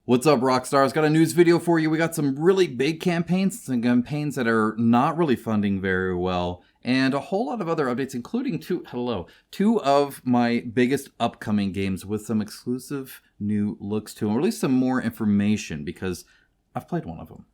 What's up, Rockstars? Got a news video for you. We got some really big campaigns, some campaigns that are not really funding very well, and a whole lot of other updates, including two of my biggest upcoming games with some exclusive new looks to them, or at least some more information, because I've played one of them.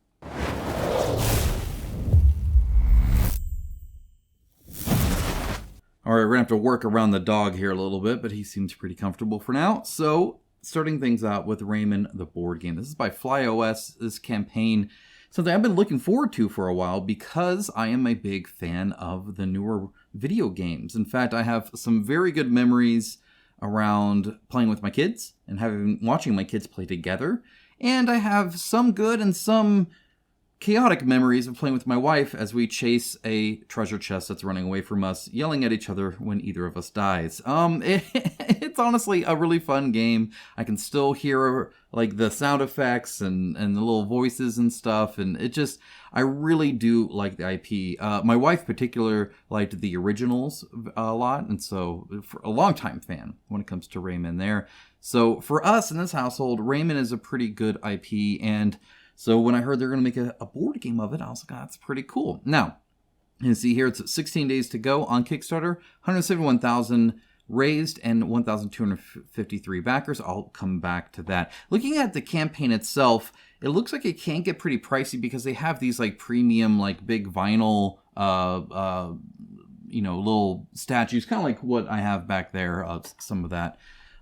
Alright, we're going to have to work around the dog here a little bit, but he seems pretty comfortable for now. So, starting things out with Rayman, the board game. This is by FlyOS. This campaign, something I've been looking forward to for a while because I am a big fan of the newer video games. In fact, I have some very good memories around playing with my kids and watching my kids play together. And I have some good and some chaotic memories of playing with my wife as we chase a treasure chest that's running away from us, yelling at each other when either of us dies. It's honestly a really fun game. I can still hear like the sound effects and the little voices and stuff, and I really do like the IP. My wife in particular liked the originals a lot, and so for a long time fan when it comes to Rayman there. So for us in this household, Rayman is a pretty good IP, and so when I heard they're going to make a board game of it, I was like, oh, that's pretty cool. Now, you can see here it's 16 days to go on Kickstarter, 171,000 raised and 1,253 backers. I'll come back to that. Looking at the campaign itself, it looks like it can get pretty pricey because they have these like premium, like big vinyl, little statues, kind of like what I have back there, some of that.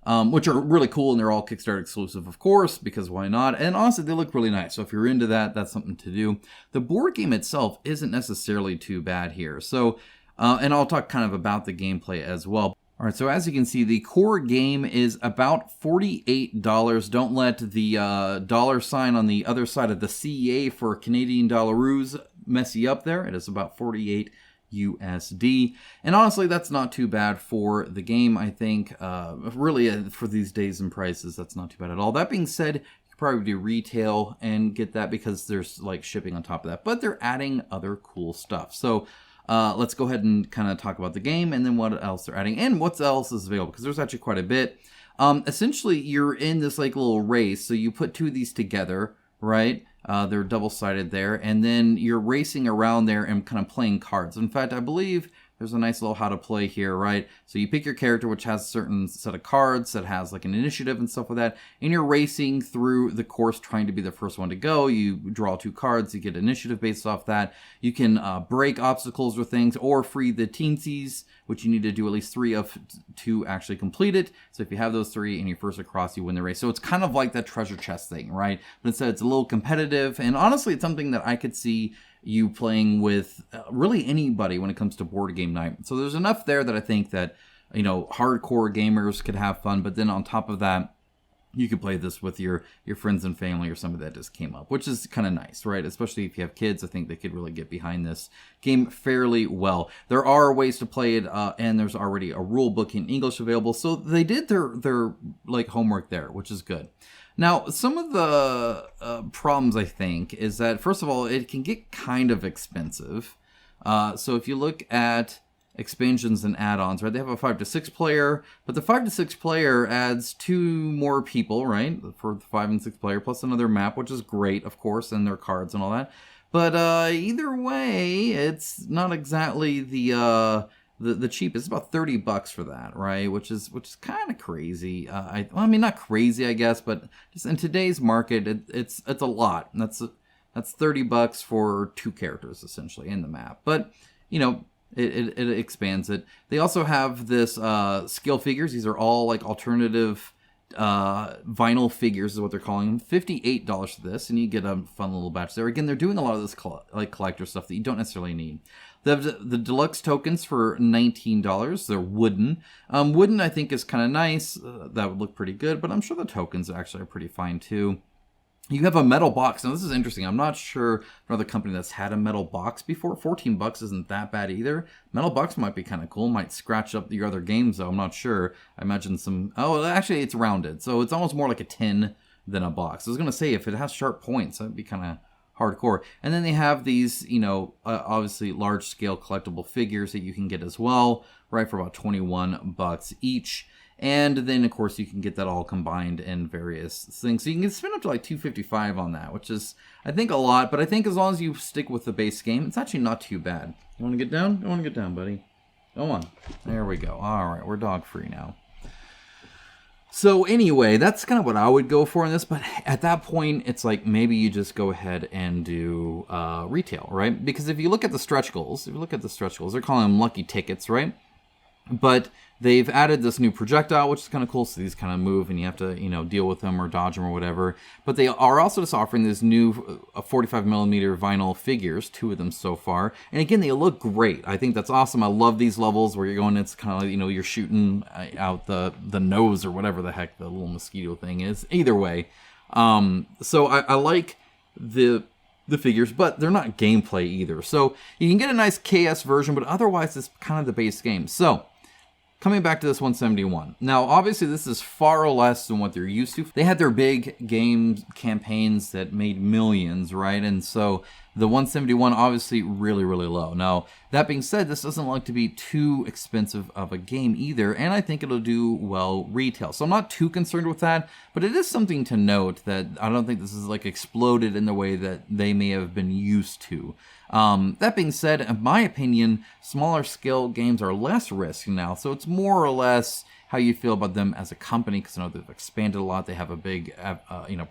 Which are really cool, and they're all Kickstarter exclusive, of course, because why not? And honestly, they look really nice, so if you're into that, that's something to do. The board game itself isn't necessarily too bad here, so, and I'll talk kind of about the gameplay as well. Alright, so as you can see, the core game is about $48. Don't let the dollar sign on the other side of the CA for Canadian dollaroos mess you up there. It is about $48 USD, and honestly that's not too bad for the game. I think really for these days and prices, that's not too bad at all. That being said, you could probably do retail and get that because there's like shipping on top of that, but they're adding other cool stuff. So let's go ahead and kind of talk about the game and then what else they're adding and what else is available, because there's actually quite a bit. Essentially you're in this like little race, so you put two of these together, right? They're double-sided there, and then you're racing around there and kind of playing cards. In fact, I believe there's a nice little how to play here, right? So you pick your character, which has a certain set of cards that has like an initiative and stuff like that, and you're racing through the course trying to be the first one to go. You draw two cards, you get initiative based off that. You can break obstacles or things, or free the teensies, which you need to do at least 3 of to actually complete it. So if you have those 3 and you're first across, you win the race. So it's kind of like that treasure chest thing, right? But instead it's a little competitive, and honestly it's something that I could see you playing with really anybody when it comes to board game night. So there's enough there that I think that, hardcore gamers could have fun, but then on top of that, you could play this with your friends and family or somebody that just came up, which is kind of nice, right? Especially if you have kids, I think they could really get behind this game fairly well. There are ways to play it, and there's already a rule book in English available, so they did their like homework there, which is good. Now, some of the problems, I think, is that, first of all, it can get kind of expensive. So if you look at expansions and add-ons, right, they have a 5 to 6 player, but the 5 to 6 player adds 2 more people, right, for the 5 and 6 player, plus another map, which is great, of course, and their cards and all that. But either way, it's not exactly the cheapest. It's about $30 for that, right? Which is kind of crazy. I mean, not crazy, I guess, but just in today's market, it's a lot. And that's $30 for 2 characters essentially in the map. But it expands it. They also have this skill figures. These are all like alternative vinyl figures is what they're calling them. $58 for this, and you get a fun little batch there. Again, they're doing a lot of this collector stuff that you don't necessarily need. They have the deluxe tokens for $19. They're wooden. Wooden, I think, is kind of nice. That would look pretty good, but I'm sure the tokens actually are pretty fine too. You have a metal box. Now, this is interesting. I'm not sure another company that's had a metal box before. $14 isn't that bad either. Metal box might be kind of cool. Might scratch up your other games, though. I'm not sure. I imagine some... Oh, actually, it's rounded. So it's almost more like a tin than a box. I was going to say, if it has sharp points, that'd be kind of hardcore. And then they have these, obviously large-scale collectible figures that you can get as well, right, for about $21 each. And then, of course, you can get that all combined in various things. So you can spend up to like $255 on that, which is, I think, a lot. But I think as long as you stick with the base game, it's actually not too bad. You want to get down? I want to get down, buddy. Go on. There we go. All right, we're dog-free now. So anyway, that's kind of what I would go for in this. But at that point, it's like maybe you just go ahead and do retail, right? Because if you look at the stretch goals, they're calling them lucky tickets, right? But they've added this new projectile, which is kind of cool. So these kind of move and you have to, deal with them or dodge them or whatever. But they are also just offering this new 45mm vinyl figures, 2 of them so far. And again, they look great. I think that's awesome. I love these levels where you're going, it's kind of like, you're shooting out the nose or whatever the heck the little mosquito thing is. Either way. So I like the figures, but they're not gameplay either. So you can get a nice KS version, but otherwise it's kind of the base game. So coming back to this 171. Now, obviously, this is far less than what they're used to. They had their big game campaigns that made millions, right? And so the 171, obviously, really, really low. Now, that being said, this doesn't look to be too expensive of a game either, and I think it'll do well retail. So I'm not too concerned with that, but it is something to note that I don't think this is like exploded in the way that they may have been used to. That being said, in my opinion, smaller scale games are less risky now, so it's more or less how you feel about them as a company, because I know they've expanded a lot. They have a big,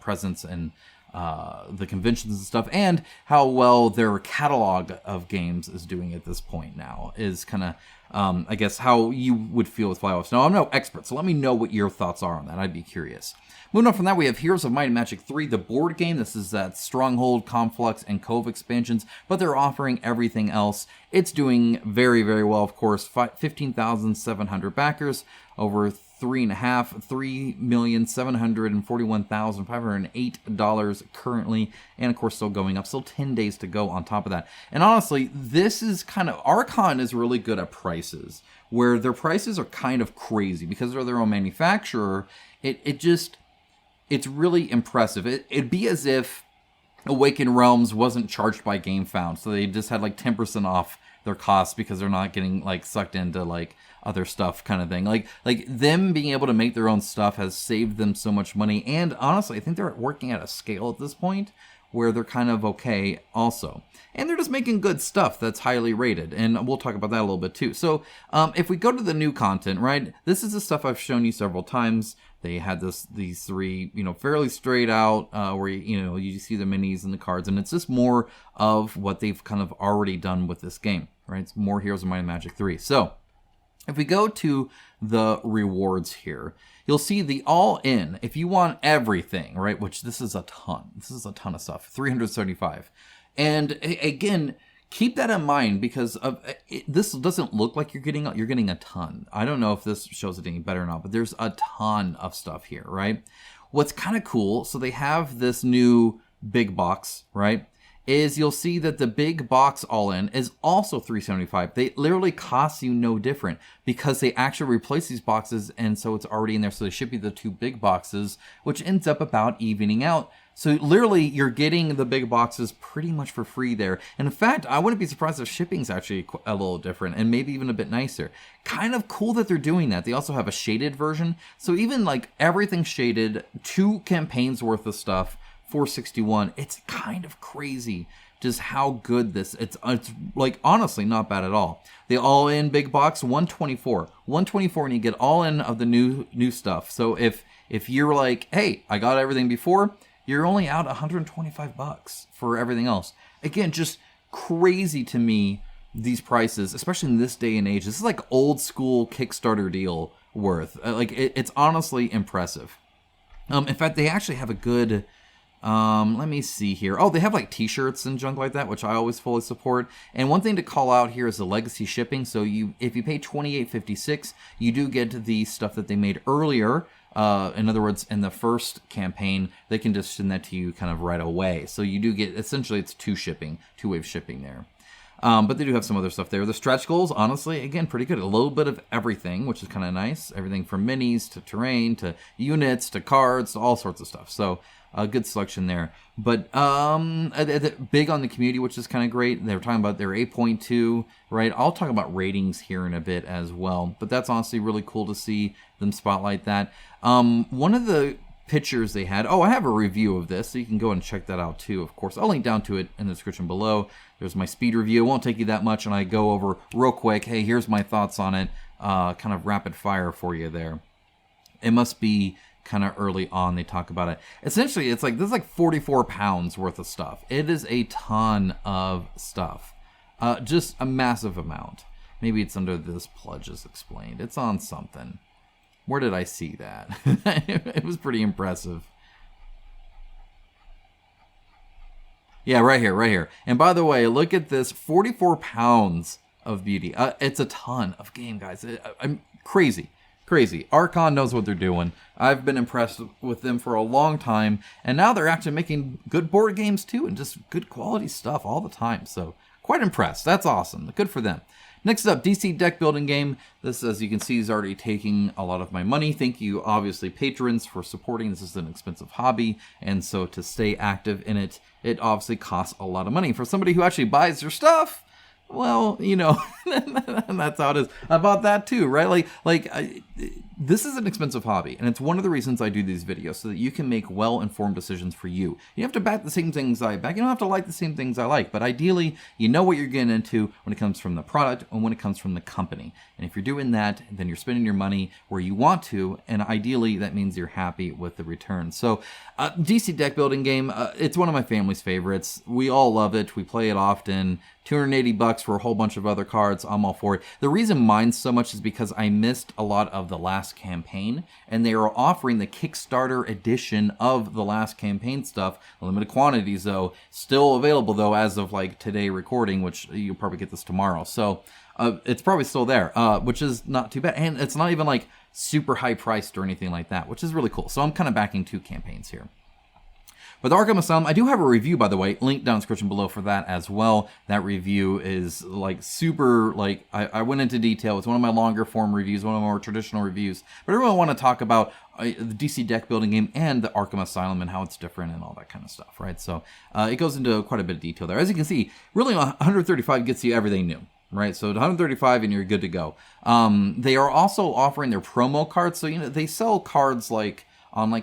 presence in the conventions and stuff, and how well their catalog of games is doing at this point now is kind of, I guess, how you would feel with Fly-Offs. Now, I'm no expert, so let me know what your thoughts are on that. I'd be curious. Moving on from that, we have Heroes of Might and Magic 3, the board game. This is that Stronghold, Conflux, and Cove expansions, but they're offering everything else. It's doing very, very well, of course. 15,700 backers, over $3,741,508 currently, and of course still going up. Still 10 days to go on top of that. And honestly, this is kind of, Archon is really good at prices, where their prices are kind of crazy because they're their own manufacturer. It's really impressive. It'd be as if Awakened Realms wasn't charged by GameFound, so they just had like 10% off their costs because they're not getting like sucked into like other stuff kind of thing. Like them being able to make their own stuff has saved them so much money, and honestly, I think they're working at a scale at this point where they're kind of okay also. And they're just making good stuff that's highly rated, and we'll talk about that a little bit too. So if we go to the new content, right, this is the stuff I've shown you several times. They had these 3, fairly straight out, where, you see the minis and the cards, and it's just more of what they've kind of already done with this game, right? It's more Heroes of Might and Magic 3. So if we go to the rewards here, you'll see the all-in, if you want everything, right, which this is a ton. This is a ton of stuff, 375. And again, keep that in mind because this doesn't look like you're getting a ton. I don't know if this shows it any better or not, but there's a ton of stuff here, right? What's kind of cool, so they have this new big box, right? Is you'll see that the big box all-in is also $375. They literally cost you no different because they actually replace these boxes, and so it's already in there. So they ship you the 2 big boxes, which ends up about evening out. So literally, you're getting the big boxes pretty much for free there. And in fact, I wouldn't be surprised if shipping's actually a little different and maybe even a bit nicer. Kind of cool that they're doing that. They also have a shaded version. So even like everything shaded, 2 campaigns worth of stuff, $461. It's kind of crazy just how good this. It's like honestly not bad at all. The all-in big box, $124. $124, and you get all in of the new stuff. So if you're like, hey, I got everything before, you're only out $125 for everything else. Again, just crazy to me, these prices, especially in this day and age. This is like old school Kickstarter deal worth. It's honestly impressive. In fact, they actually have a good, let me see here. Oh, they have like t-shirts and junk like that, which I always fully support. And one thing to call out here is the legacy shipping. So if you pay $28.56, you do get the stuff that they made earlier. In other words, in the first campaign, they can just send that to you kind of right away. So you do get, essentially, it's two-wave shipping there. But they do have some other stuff there. The stretch goals, honestly, again, pretty good. A little bit of everything, which is kind of nice. Everything from minis to terrain to units to cards to all sorts of stuff. So a good selection there. But big on the community, which is kind of great. They were talking about their 8.2, right? I'll talk about ratings here in a bit as well. But that's honestly really cool to see them spotlight that. One of the pictures they had, I have a review of this, so you can go and check that out too, of course. I'll link down to it in the description below. There's my speed review. It won't take you that much, and I go over real quick, hey, here's my thoughts on it, kind of rapid fire for you there. It must be kind of early on they talk about it. Essentially, it's like, this is like 44 pounds worth of stuff. It is a ton of stuff. Just a massive amount. Maybe it's under this pledges explained. It's on something. Where did I see that? It was pretty impressive. Yeah, right here. And by the way, look at this, 44 pounds of beauty. It's a ton of game, guys. I'm crazy. Archon knows what they're doing. I've been impressed with them for a long time, and now they're actually making good board games too, and just good quality stuff all the time. So quite impressed. That's awesome. Good for them. Next up, DC deck building game. This, as you can see, is already taking a lot of my money. Thank you, obviously, patrons, for supporting. This is an expensive hobby, and so to stay active in it, it obviously costs a lot of money. For somebody who actually buys your stuff, well, you know, that's how it is. I bought that too, right? This is an expensive hobby, and it's one of the reasons I do these videos, so that you can make well-informed decisions for you. You have to back the same things I back. You don't have to like the same things I like, but ideally, you know what you're getting into when it comes from the product and when it comes from the company. And if you're doing that, then you're spending your money where you want to, and ideally, that means you're happy with the return. So, DC deck building game, it's one of my family's favorites. We all love it. We play it often. $280 for a whole bunch of other cards. I'm all for it. The reason mine's so much is because I missed a lot of the last campaign, and they are offering the Kickstarter edition of the last campaign stuff. Limited quantities, though. Still available, though, as of like today recording, which you'll probably get this tomorrow. So it's probably still there, which is not too bad. And it's not even like super high priced or anything like that, which is really cool. So I'm kind of backing two campaigns here. With Arkham Asylum, I do have a review, by the way, link down in the description below for that as well. That review is like super, like, I went into detail. It's one of my longer form reviews, one of my more traditional reviews. But I really want to talk about the DC deck building game and the Arkham Asylum and how it's different and all that kind of stuff, right? So it goes into quite a bit of detail there. As you can see, really 135 gets you everything new. Right, so 135 and you're good to go. They are also offering their promo cards. So, you know, they sell cards like on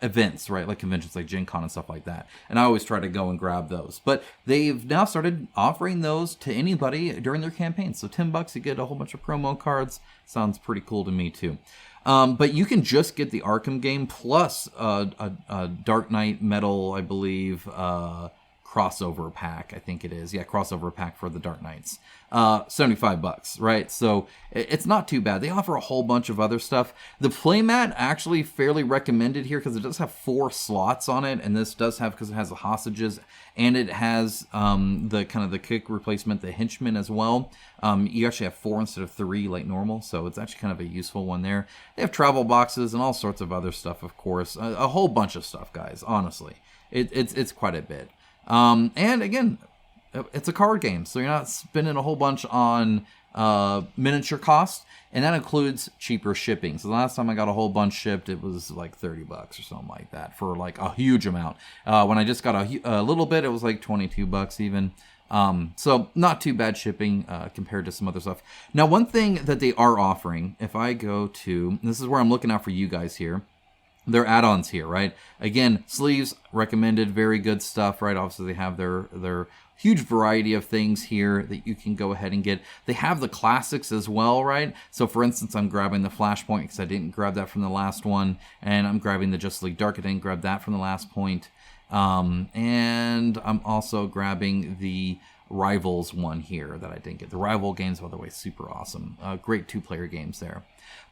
events, right, like conventions like Gen Con and stuff like that. And I always try to go and grab those. But they've now started offering those to anybody during their campaigns. So $10, you get a whole bunch of promo cards. Sounds pretty cool to me too. But you can just get the Arkham game plus a Dark Knight Metal, I believe, crossover pack, I think it is. Yeah, crossover pack for the Dark Knights. $75, right? So it's not too bad. They offer a whole bunch of other stuff. The playmat actually fairly recommended here because it does have 4 slots on it, and this does have, because it has the hostages and it has the kind of the kick replacement, the henchman as well. You actually have 4 instead of 3 like normal, so it's actually kind of a useful one there. They have travel boxes and all sorts of other stuff, of course. A whole bunch of stuff, guys, honestly. It's quite a bit. And again, it's a card game, so you're not spending a whole bunch on miniature cost, and that includes cheaper shipping. So the last time I got a whole bunch shipped, it was like $30 or something like that for like a huge amount. When I just got a little bit, it was like $22 even. So not too bad shipping compared to some other stuff. Now, one thing that they are offering, if I go to, this is where I'm looking out for you guys here, their add-ons here, right? Again, sleeves recommended, very good stuff, right? Obviously, they have their huge variety of things here that you can go ahead and get. They have the classics as well, right? So, for instance, I'm grabbing the Flashpoint because I didn't grab that from the last one, and I'm grabbing the Justice League Dark. I didn't grab that from the last point, and I'm also grabbing the Rivals one here that I didn't get. The Rival games, by the way, super awesome. Great 2-player games there.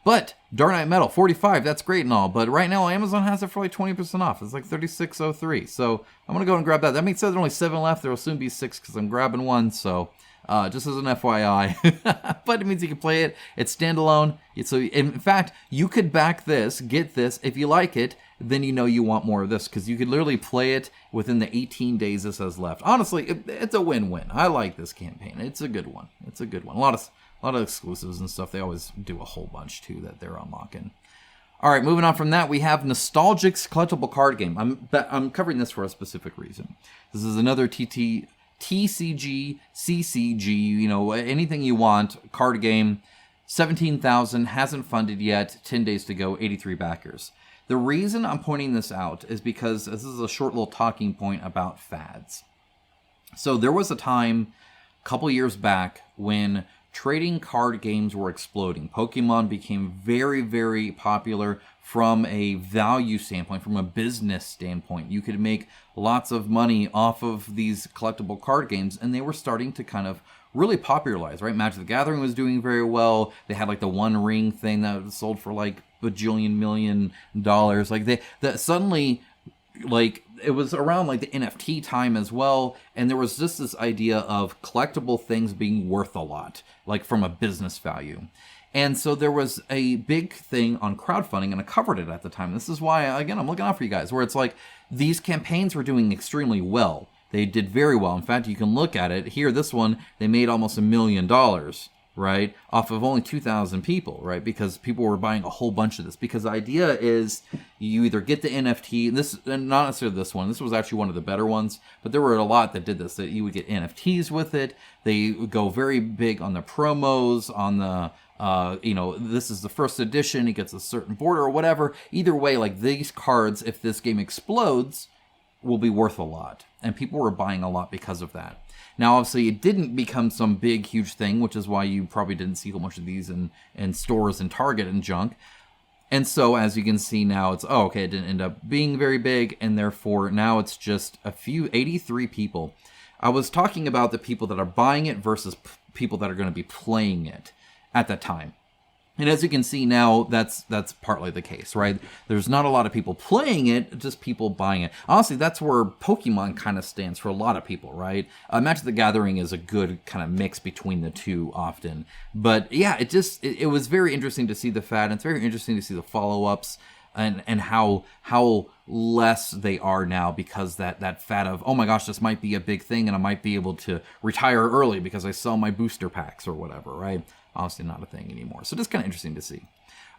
But Dark Knight Metal, 45, that's great and all. But right now, Amazon has it for like 20% off. It's like $36.03. So I'm going to go and grab that. That means there's only 7 left. There will soon be 6 because I'm grabbing one. So just as an FYI. But it means you can play it. It's standalone. So in fact, you could back this, get this. If you like it, then you know you want more of this, because you could literally play it within the 18 days this has left. Honestly, it's a win-win. I like this campaign. It's a good one. A lot of exclusives and stuff. They always do a whole bunch too that they're unlocking. All right, moving on from that, we have Nostalgix collectible card game. I'm covering this for a specific reason. This is another TCG, CCG, you know, anything you want, card game. 17,000, hasn't funded yet, 10 days to go, 83 backers. The reason I'm pointing this out is because this is a short little talking point about fads. So there was a time a couple years back when trading card games were exploding. Pokemon became very, very popular from a value standpoint, from a business standpoint. You could make lots of money off of these collectible card games, and they were starting to kind of really popularize, right? Magic the Gathering was doing very well. They had like the One Ring thing that sold for like bajillion million dollars. Like that suddenly, like it was around like the NFT time as well, and there was just this idea of collectible things being worth a lot, like from a business value. And so there was a big thing on crowdfunding, and I covered it at the time. This is why, again, I'm looking out for you guys, where it's like these campaigns were doing extremely well. They did very well. In fact, you can look at it here. This one, they made almost $1 million, right? Off of only 2,000 people, right? Because people were buying a whole bunch of this. Because the idea is you either get the NFT, and not necessarily this one. This was actually one of the better ones, but there were a lot that did this. That you would get NFTs with it. They would go very big on the promos, on the this is the first edition. It gets a certain border or whatever. Either way, like these cards, if this game explodes, will be worth a lot. And people were buying a lot because of that. Now, obviously, it didn't become some big, huge thing, which is why you probably didn't see a bunch of these in stores and Target and junk. And so, as you can see now, it's, it didn't end up being very big, and therefore, now it's just 83 people. I was talking about the people that are buying it versus people that are going to be playing it at that time. And as you can see now, that's partly the case, right? There's not a lot of people playing it, just people buying it. Honestly, that's where Pokemon kind of stands for a lot of people, right? Magic the Gathering is a good kind of mix between the two often. But yeah, it was very interesting to see the fad, and it's very interesting to see the follow-ups and how less they are now, because that fad of, oh my gosh, this might be a big thing and I might be able to retire early because I sell my booster packs or whatever, right? Obviously not a thing anymore. So just kind of interesting to see.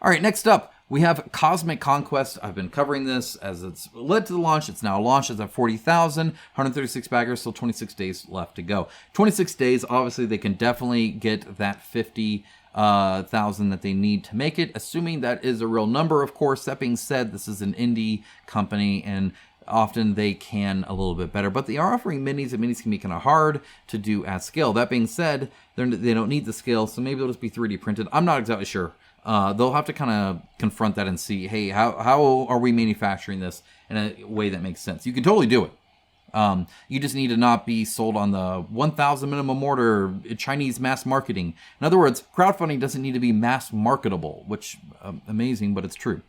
All right, next up, we have Cosmic Conquest. I've been covering this as it's led to the launch. It's now launched. It's at 40,000, 136 baggers, still 26 days left to go. 26 days, obviously, they can definitely get that 50,000 that they need to make it, assuming that is a real number, of course. That being said, this is an indie company, and often they can a little bit better, but they are offering minis, and minis can be kind of hard to do at scale. That being said, they don't need the scale, so maybe it'll just be 3D printed. I'm not exactly sure. They'll have to kind of confront that and see, hey, how are we manufacturing this in a way that makes sense? You can totally do it. You just need to not be sold on the 1,000 minimum order Chinese mass marketing. In other words, crowdfunding doesn't need to be mass marketable, which amazing, but it's true.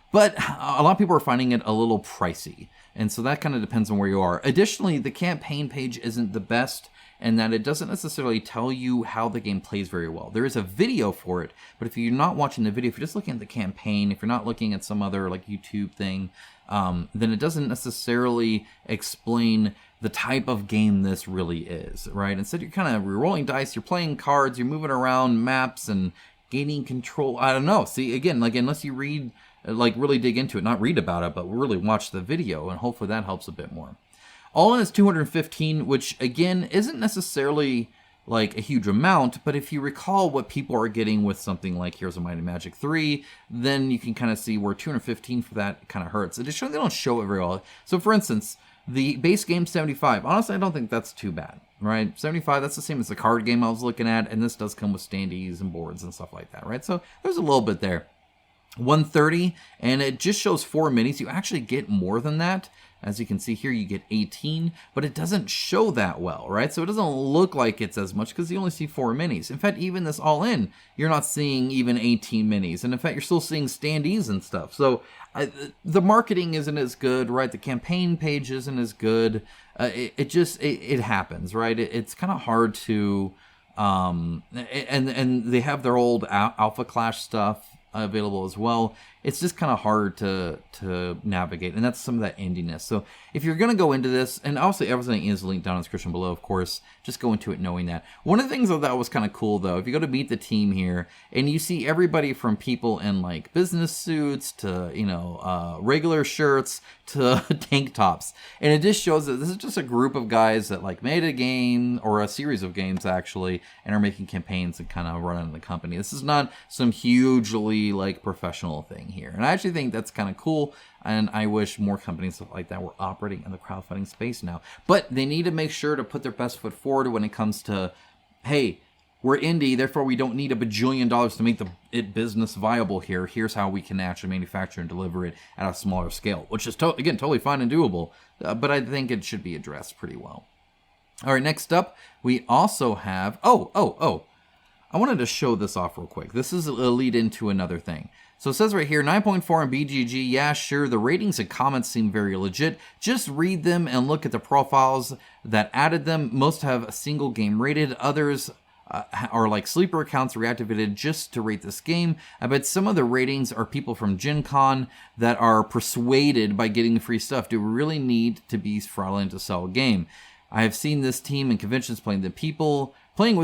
But a lot of people are finding it a little pricey, and so that kind of depends on where you are. Additionally, the campaign page isn't the best, in that it doesn't necessarily tell you how the game plays very well. There is a video for it, but if you're not watching the video, if you're just looking at the campaign, if you're not looking at some other like YouTube thing, then it doesn't necessarily explain the type of game this really is, right? Instead, you're kind of rolling dice, you're playing cards, you're moving around maps and gaining control. I don't know. See, again, like unless you read, like really dig into it, not read about it, but really watch the video, and hopefully that helps a bit more. All in is 215, which again isn't necessarily like a huge amount, but if you recall what people are getting with something like Heroes of Might and Magic 3, then you can kind of see where 215 for that kind of hurts. Additionally, they don't show it very well. So for instance, the base game 75, honestly, I don't think that's too bad, right? 75, that's the same as the card game I was looking at, and this does come with standees and boards and stuff like that, right? So there's a little bit there. 130, and it just shows 4 minis. You actually get more than that. As you can see here, you get 18, but it doesn't show that well, right? So it doesn't look like it's as much because you only see 4 minis. In fact, even this all in, you're not seeing even 18 minis. And in fact, you're still seeing standees and stuff. So the marketing isn't as good, right? The campaign page isn't as good. It happens, right? It's kind of hard to, and they have their old Alpha Clash stuff available as well. it's just kind of hard to navigate, and that's some of that indiness. So if you're going to go into this, and obviously everything is linked down in the description below, of course, just go into it knowing that. One of the things that was kind of cool, though, if you go to meet the team here, and you see everybody from people in like business suits to, you know, regular shirts to tank tops, and it just shows that this is just a group of guys that like made a game, or a series of games actually, and are making campaigns and kind of running the company. This is not some hugely like professional thing here, and I actually think that's kind of cool, and I wish more companies like that were operating in the crowdfunding space now. But they need to make sure to put their best foot forward when it comes to, hey, we're indie, therefore we don't need $1 bajillion to make it business viable here. Here's how we can actually manufacture and deliver it at a smaller scale, which is, again, totally fine and doable, but I think it should be addressed pretty well. All right, next up, we also have, I wanted to show this off real quick. This is a lead into another thing. So it says right here, 9.4 on BGG. Yeah, sure, the ratings and comments seem very legit. Just read them and look at the profiles that added them. Most have a single game rated. Others are like sleeper accounts reactivated just to rate this game. I bet some of the ratings are people from Gen Con that are persuaded by getting free stuff. Do we really need to be fraudulent to sell a game? I have seen this team in conventions playing with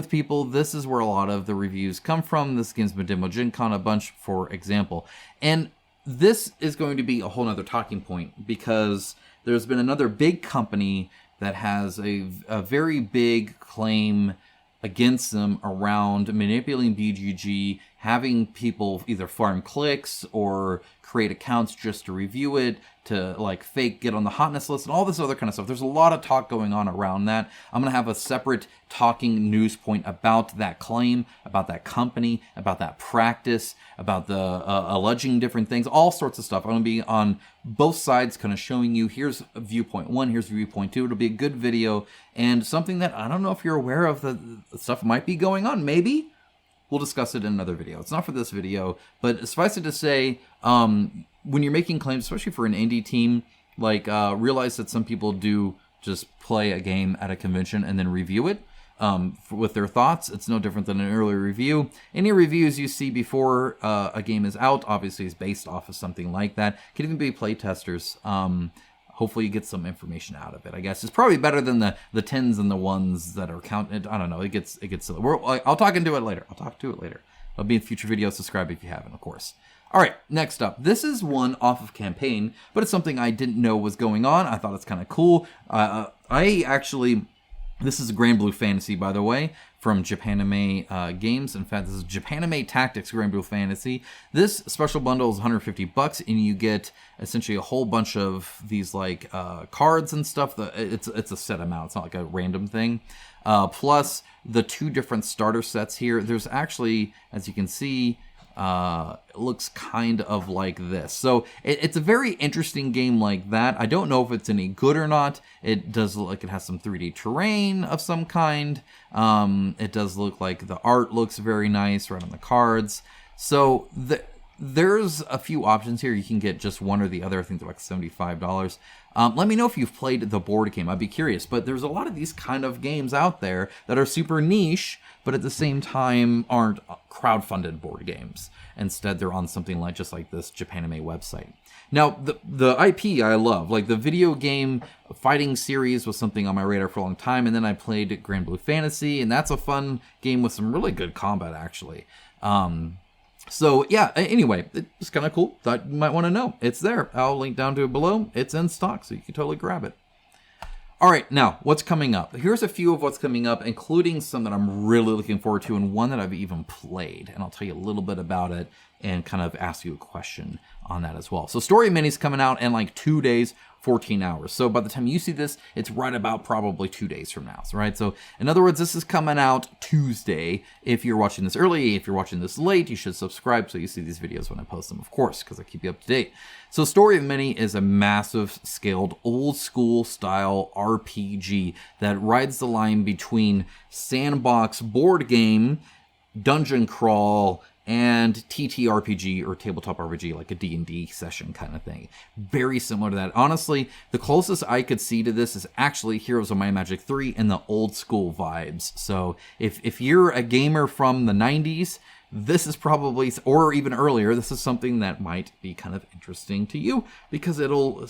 people. This is where a lot of the reviews come from. This game's been demoed Gen Con a bunch, for example. And this is going to be a whole nother talking point, because there's been another big company that has a very big claim against them around manipulating BGG, having people either farm clicks or create accounts just to review it, to like fake get on the hotness list, and all this other kind of stuff. There's a lot of talk going on around that. I'm going to have a separate talking news point about that claim, about that company, about that practice, about the alleging different things, all sorts of stuff. I'm going to be on both sides kind of showing you, here's viewpoint 1, here's viewpoint 2. It'll be a good video, and something that I don't know if you're aware of, the stuff might be going on. Maybe we'll discuss it in another video. It's not for this video, but suffice it to say, when you're making claims, especially for an indie team, like realize that some people do just play a game at a convention and then review it with their thoughts. It's no different than an early review. Any reviews you see before a game is out, obviously, is based off of something like that. Could even be play testers. Hopefully you get some information out of it, I guess. It's probably better than the 10s and the 1s that are counted. I don't know. It gets silly. I'll talk into it later. It'll be in future videos. Subscribe if you haven't, of course. All right, next up. This is one off of campaign, but it's something I didn't know was going on. I thought it's kind of cool. This is Granblue Fantasy, by the way, from Japanime Games. In fact, this is Japanime Tactics Granblue Fantasy. This special bundle is $150, and you get essentially a whole bunch of these like cards and stuff. It's a set amount. It's not like a random thing. Plus the 2 different starter sets here. There's actually, as you can see, it looks kind of like this. So it's a very interesting game like that. I don't know if it's any good or not. It does look like it has some 3D terrain of some kind. It does look like the art looks very nice right on the cards. So there's a few options here. You can get just one or the other. I think they're like $75. Let me know if you've played the board game. I'd be curious. But there's a lot of these kind of games out there that are super niche, but at the same time aren't crowdfunded board games. Instead, they're on something like just like this Japanime website. Now, the IP I love. Like the video game fighting series was something on my radar for a long time, and then I played Granblue Fantasy, and that's a fun game with some really good combat, actually. So yeah, anyway, it's kind of cool. Thought you might want to know. It's there. I'll link down to it below. It's in stock, so you can totally grab it. All right, now, what's coming up? Here's a few of what's coming up, including some that I'm really looking forward to, and one that I've even played. And I'll tell you a little bit about it and kind of ask you a question on that as well. So Story Mini's coming out in like 2 days, 14 hours. So by the time you see this, it's right about probably 2 days from now, right? So in other words, this is coming out Tuesday. If you're watching this early, if you're watching this late, you should subscribe so you see these videos when I post them, of course, because I keep you up to date. So Story of Mini is a massive scaled old school style RPG that rides the line between sandbox board game, dungeon crawl, and TTRPG or tabletop RPG, like a D&D session kind of thing. Very similar to that. Honestly, the closest I could see to this is actually Heroes of Might and Magic 3 and the old school vibes. So if you're a gamer from the 90s, this is probably, or even earlier, this is something that might be kind of interesting to you because it'll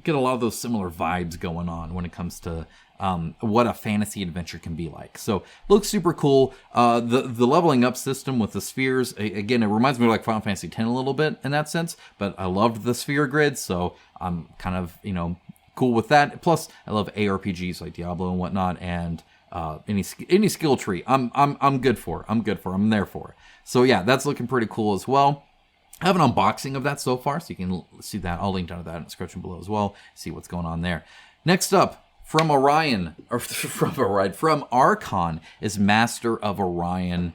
get a lot of those similar vibes going on when it comes to what a fantasy adventure can be like. So looks super cool. The leveling up system with the spheres, again, it reminds me of like Final Fantasy X a little bit in that sense, but I loved the sphere grid, so I'm kind of, cool with that. Plus, I love ARPGs like Diablo and whatnot, and any skill tree, I'm good for. I'm there for. So yeah, that's looking pretty cool as well. I have an unboxing of that so far, so you can see that. I'll link down to that in the description below as well. See what's going on there. Next up, from Archon, is Master of Orion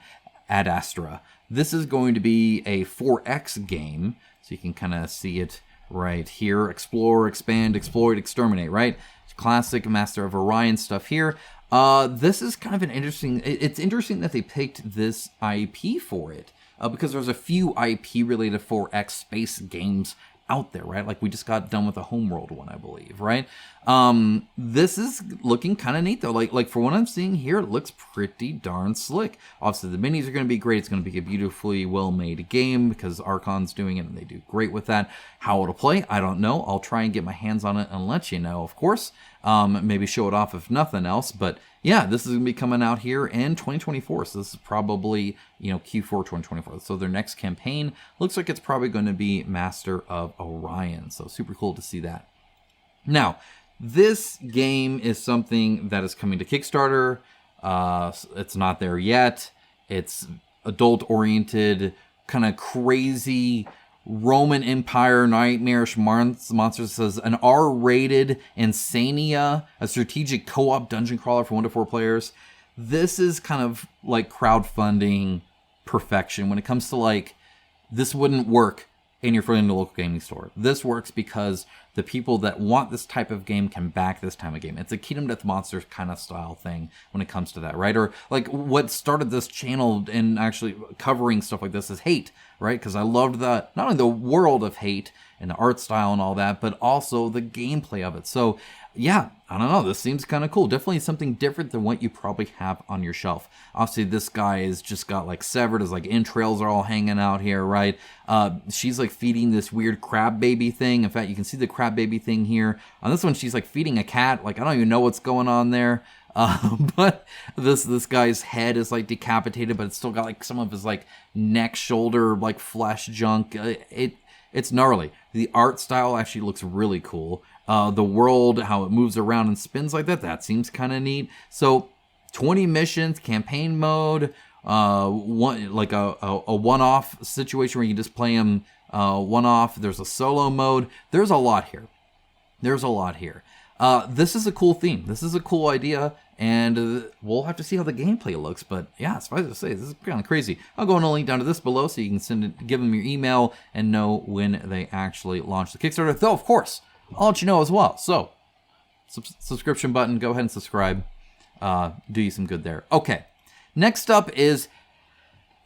Ad Astra. This is going to be a 4X game, so you can kind of see it right here. Explore, expand, exploit, exterminate, right? Classic Master of Orion stuff here. This is kind of an interesting... It's interesting that they picked this IP for it. Because there's a few IP-related 4X space games out there, right? Like we just got done with a Homeworld one, I believe, right? This is looking kind of neat, though. Like for what I'm seeing here, it looks pretty darn slick. Obviously, the minis are going to be great. It's going to be a beautifully well-made game because Archon's doing it, and they do great with that. How it'll play, I don't know. I'll try and get my hands on it and let you know, of course. Maybe show it off if nothing else, but yeah, this is going to be coming out here in 2024, so this is probably, Q4 2024. So their next campaign looks like it's probably going to be Master of Orion, so super cool to see that. Now, this game is something that is coming to Kickstarter. It's not there yet. It's adult-oriented, kind of crazy Roman Empire nightmarish monsters. Says an R-rated Insania, a strategic co-op dungeon crawler for 1 to 4 players. This is kind of like crowdfunding perfection when it comes to like, this wouldn't work in your friendly local gaming store. This works because the people that want this type of game can back this type of game. It's a Kingdom Death Monsters kind of style thing when it comes to that, right? Or like what started this channel and actually covering stuff like this is Hate, right? Because I loved not only the world of Hate and the art style and all that, but also the gameplay of it. So yeah, I don't know. This seems kind of cool. Definitely something different than what you probably have on your shelf. Obviously, this guy is just got like severed. His like entrails are all hanging out here, right? She's like feeding this weird crab baby thing. In fact, you can see the crab baby thing here. On this one, she's like feeding a cat. Like I don't even know what's going on there. But this guy's head is like decapitated, but it's still got like some of his like neck, shoulder, like flesh junk. It's gnarly. The art style actually looks really cool. The world, how it moves around and spins like that seems kind of neat. So 20 missions, campaign mode, a one-off situation where you just play them one-off. There's a solo mode. There's a lot here. This is a cool theme. This is a cool idea, and we'll have to see how the gameplay looks. But yeah, suffice to say, this is kind of crazy. I'll go and link down to this below so you can give them your email and know when they actually launch the Kickstarter. Though, of course, I'll let you know as well. So, subscription button, go ahead and subscribe. Do you some good there. Okay, next up is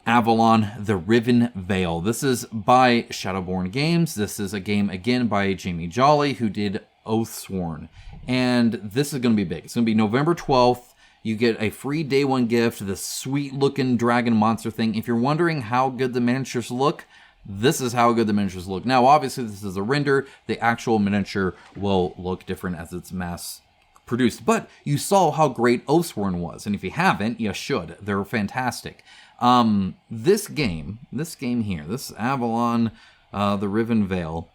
Avalon, the Riven Veil. This is by Shadowborn Games. This is a game, again, by Jamie Jolly, who did Oathsworn. And this is going to be big. It's going to be November 12th. You get a free day one gift, this sweet-looking dragon monster thing. If you're wondering how good the miniatures look, this is how good the miniatures look. Now, obviously, this is a render. The actual miniature will look different as it's mass produced. But you saw how great Oathsworn was. And if you haven't, you should. They're fantastic. This game here, this Avalon, the Riven Veil,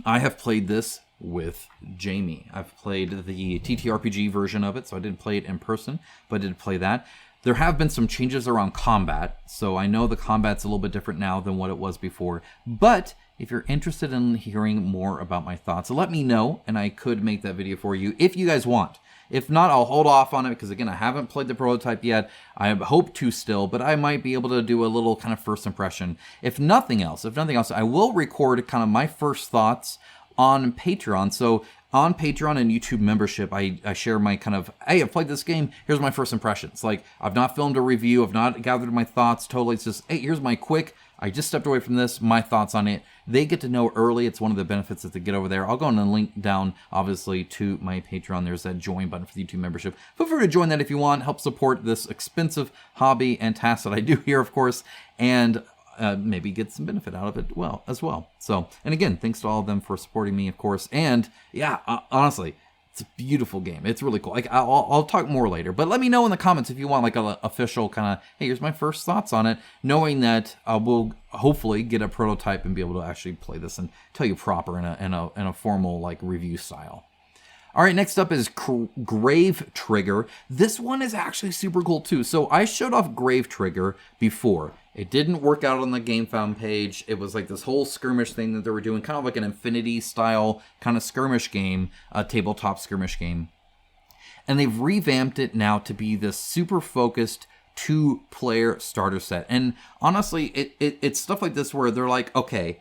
I have played this with Jamie. I've played the TTRPG version of it, so I didn't play it in person, but I did play that. There have been some changes around combat, so I know the combat's a little bit different now than what it was before. But if you're interested in hearing more about my thoughts, let me know, and I could make that video for you if you guys want. If not, I'll hold off on it because, again, I haven't played the prototype yet. I hope to still, but I might be able to do a little kind of first impression. If nothing else, I will record kind of my first thoughts on Patreon. So on Patreon and YouTube membership, I share my kind of, hey, I've played this game, here's my first impressions. Like, I've not filmed a review, I've not gathered my thoughts totally. It's just, hey, here's my quick, I just stepped away from this, my thoughts on it. They get to know early. It's one of the benefits that they get over there. I'll go on and link down, obviously, to my Patreon. There's that join button for the YouTube membership. Feel free to join that if you want. Help support this expensive hobby and task that I do here, of course, and maybe get some benefit out of it as well. So, and again, thanks to all of them for supporting me, of course. And yeah, honestly, it's a beautiful game. It's really cool. Like I'll talk more later, but let me know in the comments if you want like an official kind of, hey, here's my first thoughts on it, knowing that we'll hopefully get a prototype and be able to actually play this and tell you proper in a formal like review style. All right, next up is Grave Trigger. This one is actually super cool too. So I showed off Grave Trigger before. It didn't work out on the GameFound page. It was like this whole skirmish thing that they were doing, kind of like an Infinity style kind of skirmish game, a tabletop skirmish game. And they've revamped it now to be this super focused 2-player starter set. And honestly, it's stuff like this where they're like, okay,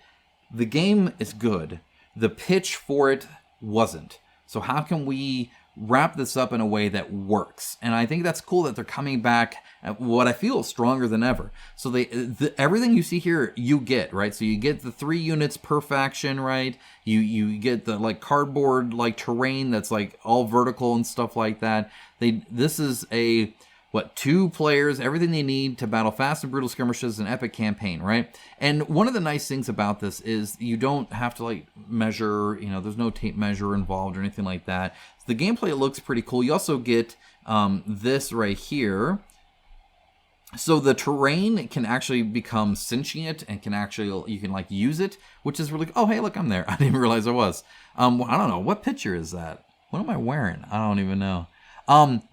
the game is good. The pitch for it wasn't. So how can we wrap this up in a way that works? And I think that's cool that they're coming back at what I feel is stronger than ever. So everything you see here, you get, right? So you get the 3 units per faction, right? You get the like cardboard like terrain that's like all vertical and stuff like that. This is a 2 players, everything they need to battle fast and brutal skirmishes and epic campaign, right? And one of the nice things about this is you don't have to like measure, there's no tape measure involved or anything like that. So the gameplay looks pretty cool. You also get this right here. So the terrain can actually become sentient and you can like use it, which is really, oh, hey, look, I'm there. I didn't realize I was. I don't know. What picture is that? What am I wearing? I don't even know.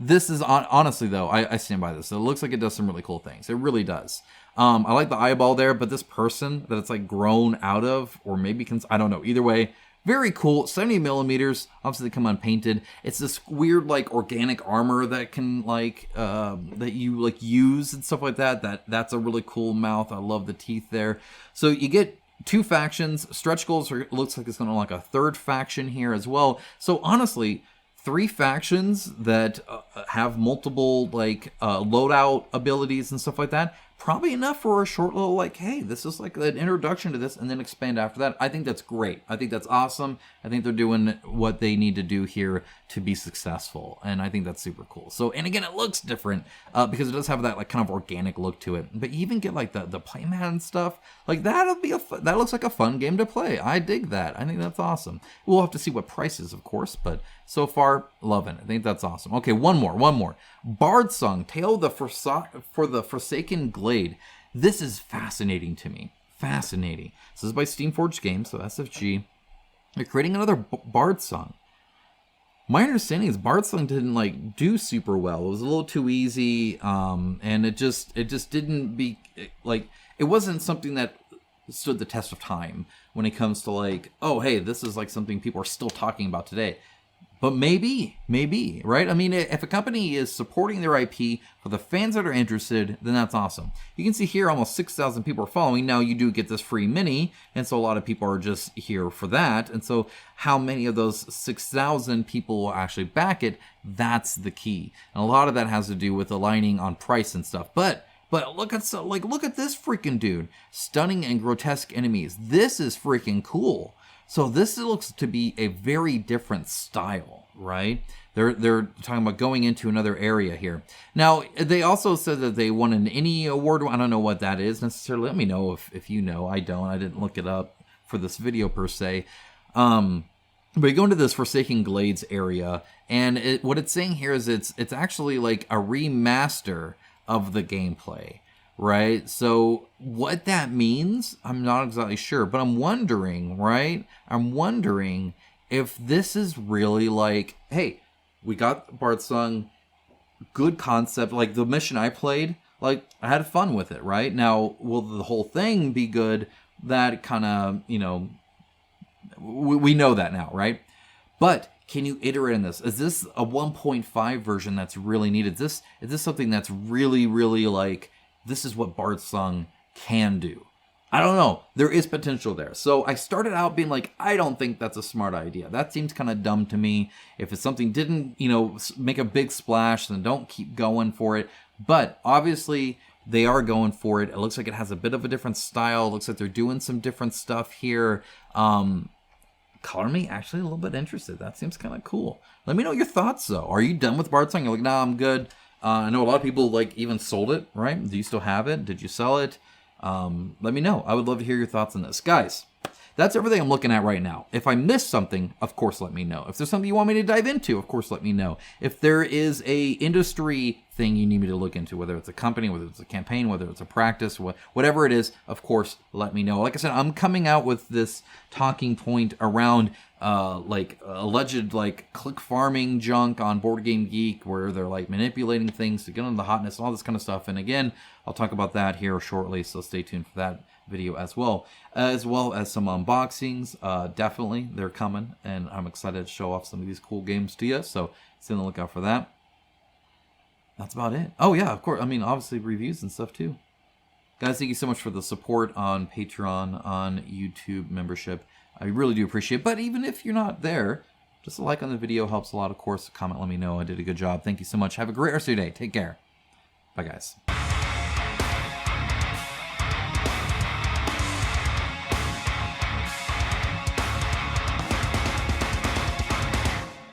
This is honestly though, I stand by this. It looks like it does some really cool things. It really does. I like the eyeball there, but this person that it's like grown out of, or maybe I don't know. Either way, very cool. 70 millimeters. Obviously they come unpainted. It's this weird like organic armor that can like that you like use and stuff like that. That's a really cool mouth. I love the teeth there. So you get 2 factions. Stretch goals looks like it's going to unlock a 3rd faction here as well. So honestly, 3 factions that have multiple like loadout abilities and stuff like that. Probably enough for a short little like, hey, this is like an introduction to this and then expand after that. I think that's great. I think that's awesome. I think they're doing what they need to do here to be successful. And I think that's super cool. So, and again, it looks different because it does have that like kind of organic look to it. But you even get like the playmat and stuff. Like that looks like a fun game to play. I dig that. I think that's awesome. We'll have to see what prices, of course, but so far, loving it. I think that's awesome. Okay, one more. Bardsung, Tale for the Forsaken Glade. This is fascinating to me. Fascinating. This is by Steamforged Games, so SFG. They're creating another Bardsung. My understanding is Bardsung didn't like do super well. It was a little too easy, and it just didn't be like, it wasn't something that stood the test of time when it comes to like, oh hey, this is like something people are still talking about today. But maybe, right? I mean, if a company is supporting their IP for the fans that are interested, then that's awesome. You can see here almost 6,000 people are following. Now you do get this free mini, and so a lot of people are just here for that. And so how many of those 6,000 people will actually back it, that's the key. And a lot of that has to do with aligning on price and stuff. But look at this freaking dude. Stunning and grotesque enemies. This is freaking cool. So this looks to be a very different style, right? They're talking about going into another area here. Now, they also said that they won an ENnie award. I don't know what that is necessarily. Let me know if you know. I don't. I didn't look it up for this video per se. But you go into this Forsaken Glades area, and what it's saying here is it's actually like a remaster of the gameplay. Right? So what that means, I'm not exactly sure, but I'm wondering, right? I'm wondering if this is really like, hey, we got Bardsung, good concept, like the mission I played, like I had fun with it, right? Now, will the whole thing be good? That kind of, we know that now, right? But can you iterate on this? Is this a 1.5 version that's really needed? Is this something that's really, really like, this is what Bardsung can do? I don't know. There is potential there. So I started out being like, I don't think that's a smart idea. That seems kind of dumb to me. If it's something didn't, make a big splash, then don't keep going for it. But obviously, they are going for it. It looks like it has a bit of a different style. It looks like they're doing some different stuff here. Color me actually a little bit interested. That seems kind of cool. Let me know your thoughts, though. Are you done with Bardsung? You're like, nah, I'm good. I know a lot of people like even sold it, right? Do you still have it? Did you sell it? Let me know. I would love to hear your thoughts on this. Guys, that's everything I'm looking at right now. If I missed something, of course, let me know. If there's something you want me to dive into, of course, let me know. If there is a industry thing you need me to look into, whether it's a company, whether it's a campaign, whether it's a practice, whatever it is, of course, let me know. Like I said, I'm coming out with this talking point around like alleged like click farming junk on Board Game Geek, where they're like manipulating things to get on the hotness and all this kind of stuff. And again, I'll talk about that here shortly, so stay tuned for that video as well as some unboxings. Definitely they're coming, and I'm excited to show off some of these cool games to you, so stay on the lookout for that. That's about it. Oh yeah, of course, I mean obviously reviews and stuff too. Guys, thank you so much for the support on Patreon, on YouTube membership. I really do appreciate it. But even if you're not there, just a like on the video helps a lot. Of course, comment, let me know I did a good job. Thank you so much. Have a great rest of your day. Take care. Bye guys.